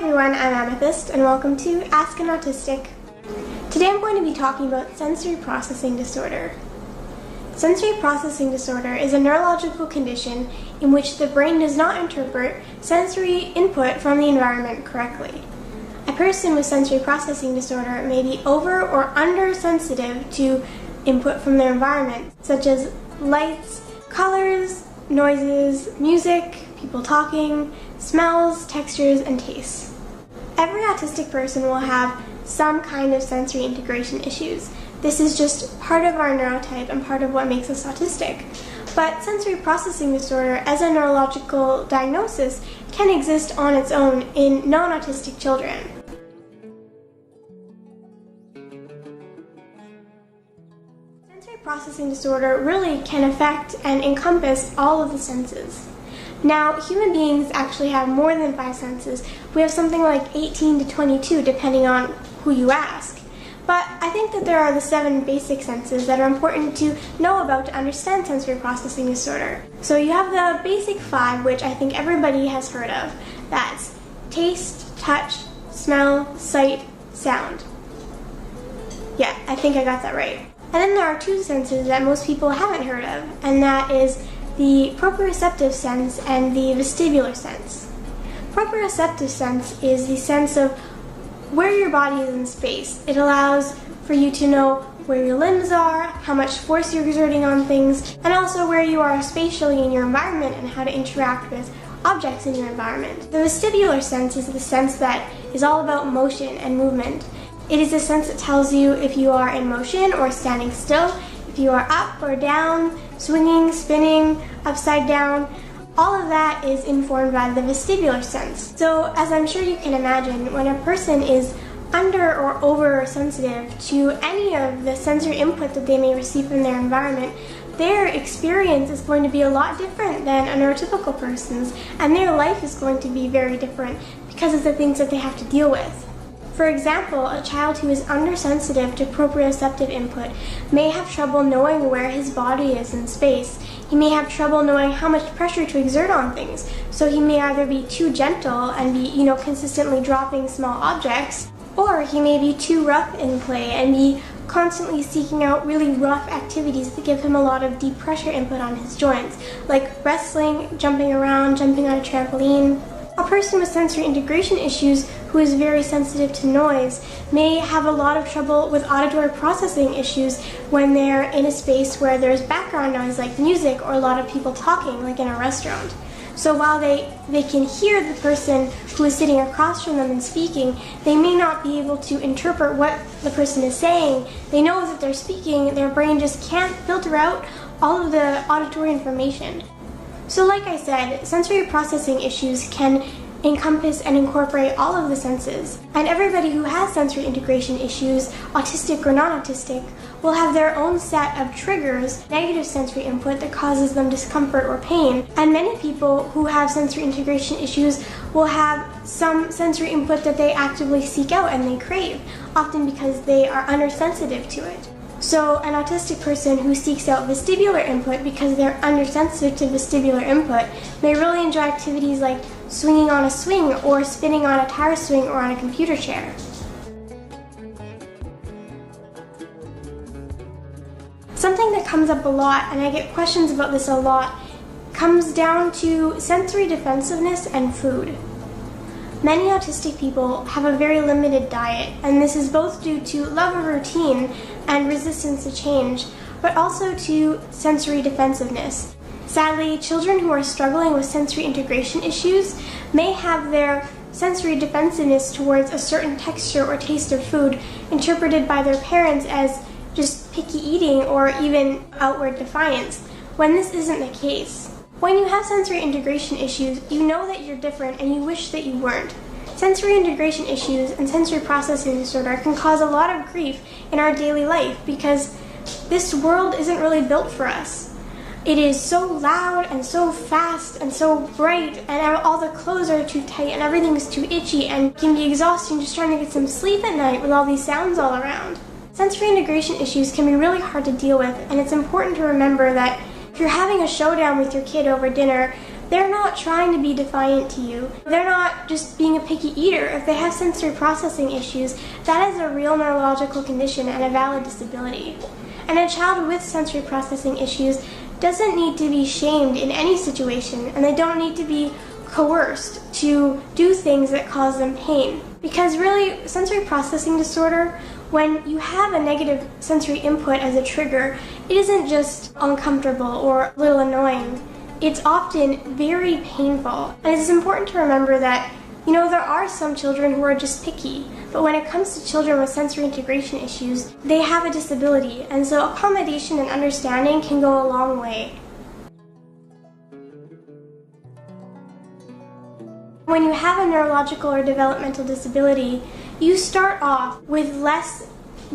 everyone, I'm Amethyst and welcome to Ask an Autistic. Today I'm going to be talking about sensory processing disorder. Sensory processing disorder is a neurological condition in which the brain does not interpret sensory input from the environment correctly. A person with sensory processing disorder may be over or under sensitive to input from their environment, such as lights, colors, noises, music, people talking, smells, textures, and tastes. Every autistic person will have some kind of sensory integration issues. This is just part of our neurotype and part of what makes us autistic. But sensory processing disorder as a neurological diagnosis can exist on its own in non-autistic children. Sensory processing disorder really can affect and encompass all of the senses. Now, human beings actually have more than 5 senses. We have something like 18 to 22 depending on who you ask. But I think that there are the 7 basic senses that are important to know about to understand sensory processing disorder. So you have the basic 5, which I think everybody has heard of. That's taste, touch, smell, sight, sound. Yeah, I think I got that right. And then there are 2 senses that most people haven't heard of, and that is the proprioceptive sense and the vestibular sense. Proprioceptive sense is the sense of where your body is in space. It allows for you to know where your limbs are, how much force you're exerting on things, and also where you are spatially in your environment and how to interact with objects in your environment. The vestibular sense is the sense that is all about motion and movement. It is a sense that tells you if you are in motion or standing still, if you are up or down, swinging, spinning, upside down. All of that is informed by the vestibular sense. So, as I'm sure you can imagine, when a person is under or over sensitive to any of the sensory input that they may receive from their environment, their experience is going to be a lot different than a neurotypical person's, and their life is going to be very different because of the things that they have to deal with. For example, a child who is undersensitive to proprioceptive input may have trouble knowing where his body is in space. He may have trouble knowing how much pressure to exert on things, so he may either be too gentle and be, consistently dropping small objects, or he may be too rough in play and be constantly seeking out really rough activities that give him a lot of deep pressure input on his joints, like wrestling, jumping around, jumping on a trampoline. A person with sensory integration issues who is very sensitive to noise may have a lot of trouble with auditory processing issues when they're in a space where there's background noise like music or a lot of people talking, like in a restaurant. So while they can hear the person who is sitting across from them and speaking, they may not be able to interpret what the person is saying. They know that they're speaking, their brain just can't filter out all of the auditory information. So like I said, sensory processing issues can encompass and incorporate all of the senses. And everybody who has sensory integration issues, autistic or non-autistic, will have their own set of triggers, negative sensory input that causes them discomfort or pain. And many people who have sensory integration issues will have some sensory input that they actively seek out and they crave, often because they are undersensitive to it. So an autistic person who seeks out vestibular input because they're undersensitive to vestibular input may really enjoy activities like swinging on a swing or spinning on a tire swing or on a computer chair. Something that comes up a lot, and I get questions about this a lot, comes down to sensory defensiveness and food. Many autistic people have a very limited diet, and this is both due to love of routine and resistance to change, but also to sensory defensiveness. Sadly, children who are struggling with sensory integration issues may have their sensory defensiveness towards a certain texture or taste of food interpreted by their parents as just picky eating or even outward defiance, when this isn't the case. When you have sensory integration issues, you know that you're different and you wish that you weren't. Sensory integration issues and sensory processing disorder can cause a lot of grief in our daily life because this world isn't really built for us. It is so loud and so fast and so bright, and all the clothes are too tight and everything is too itchy and can be exhausting just trying to get some sleep at night with all these sounds all around. Sensory integration issues can be really hard to deal with, and it's important to remember that if you're having a showdown with your kid over dinner, they're not trying to be defiant to you. They're not just being a picky eater. If they have sensory processing issues, that is a real neurological condition and a valid disability. And a child with sensory processing issues doesn't need to be shamed in any situation, and they don't need to be coerced to do things that cause them pain. Because really, sensory processing disorder, when you have a negative sensory input as a trigger, it isn't just uncomfortable or a little annoying. It's often very painful. And it's important to remember that, there are some children who are just picky, but when it comes to children with sensory integration issues, they have a disability, and so accommodation and understanding can go a long way. When you have a neurological or developmental disability, you start off with less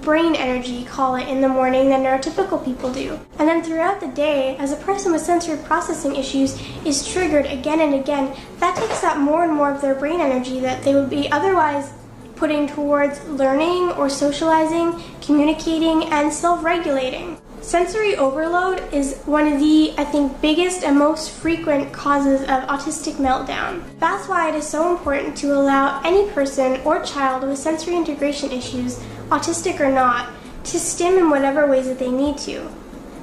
brain energy, call it, in the morning than neurotypical people do. And then throughout the day, as a person with sensory processing issues is triggered again and again, that takes up more and more of their brain energy that they would be otherwise putting towards learning or socializing, communicating, and self-regulating. Sensory overload is one of the, biggest and most frequent causes of autistic meltdown. That's why it is so important to allow any person or child with sensory integration issues, autistic or not, to stim in whatever ways that they need to.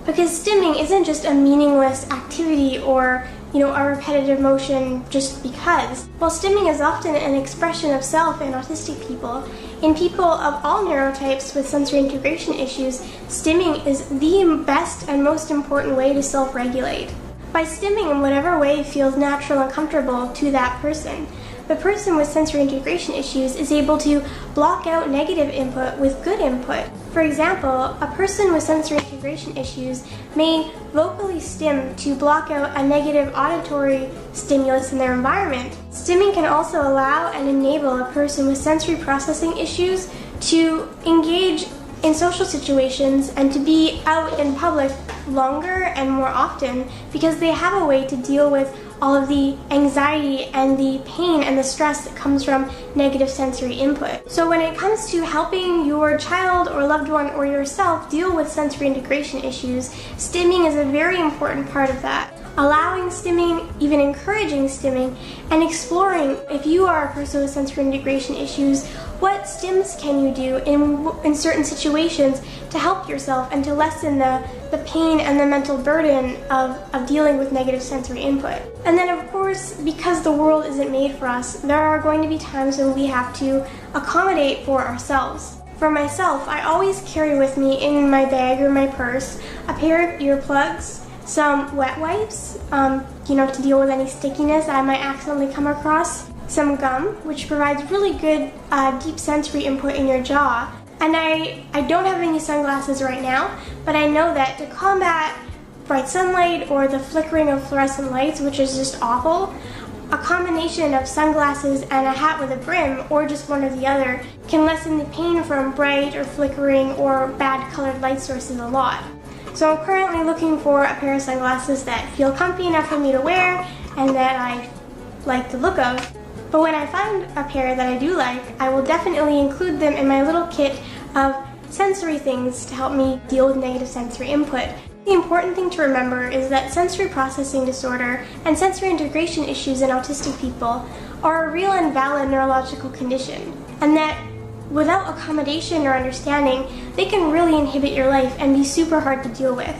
Because stimming isn't just a meaningless activity or, a repetitive motion just because. While stimming is often an expression of self in autistic people, in people of all neurotypes with sensory integration issues, stimming is the best and most important way to self-regulate. By stimming in whatever way feels natural and comfortable to that person, the person with sensory integration issues is able to block out negative input with good input. For example, a person with sensory integration issues may vocally stim to block out a negative auditory stimulus in their environment. Stimming can also allow and enable a person with sensory processing issues to engage in social situations and to be out in public longer and more often because they have a way to deal with all of the anxiety and the pain and the stress that comes from negative sensory input. So when it comes to helping your child or loved one or yourself deal with sensory integration issues, stimming is a very important part of that. Allowing stimming, even encouraging stimming, and exploring, if you are a person with sensory integration issues, what stims can you do in certain situations to help yourself and to lessen the pain and the mental burden of dealing with negative sensory input. And then of course, because the world isn't made for us, there are going to be times when we have to accommodate for ourselves. For myself, I always carry with me in my bag or my purse a pair of earplugs, some wet wipes, to deal with any stickiness that I might accidentally come across, some gum, which provides really good deep sensory input in your jaw. And I don't have any sunglasses right now, but I know that to combat bright sunlight or the flickering of fluorescent lights, which is just awful, a combination of sunglasses and a hat with a brim, or just one or the other, can lessen the pain from bright or flickering or bad colored light sources a lot. So I'm currently looking for a pair of sunglasses that feel comfy enough for me to wear and that I like the look of. But when I find a pair that I do like, I will definitely include them in my little kit of sensory things to help me deal with negative sensory input. The important thing to remember is that sensory processing disorder and sensory integration issues in autistic people are a real and valid neurological condition, and that without accommodation or understanding, they can really inhibit your life and be super hard to deal with.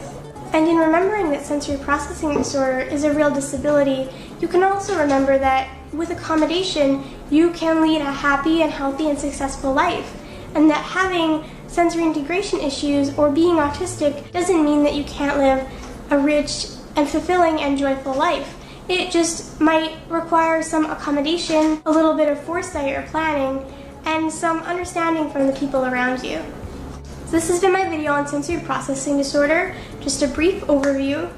And in remembering that sensory processing disorder is a real disability, you can also remember that with accommodation, you can lead a happy and healthy and successful life, and that having sensory integration issues or being autistic doesn't mean that you can't live a rich and fulfilling and joyful life. It just might require some accommodation, a little bit of foresight or planning, and some understanding from the people around you. So this has been my video on sensory processing disorder, just a brief overview.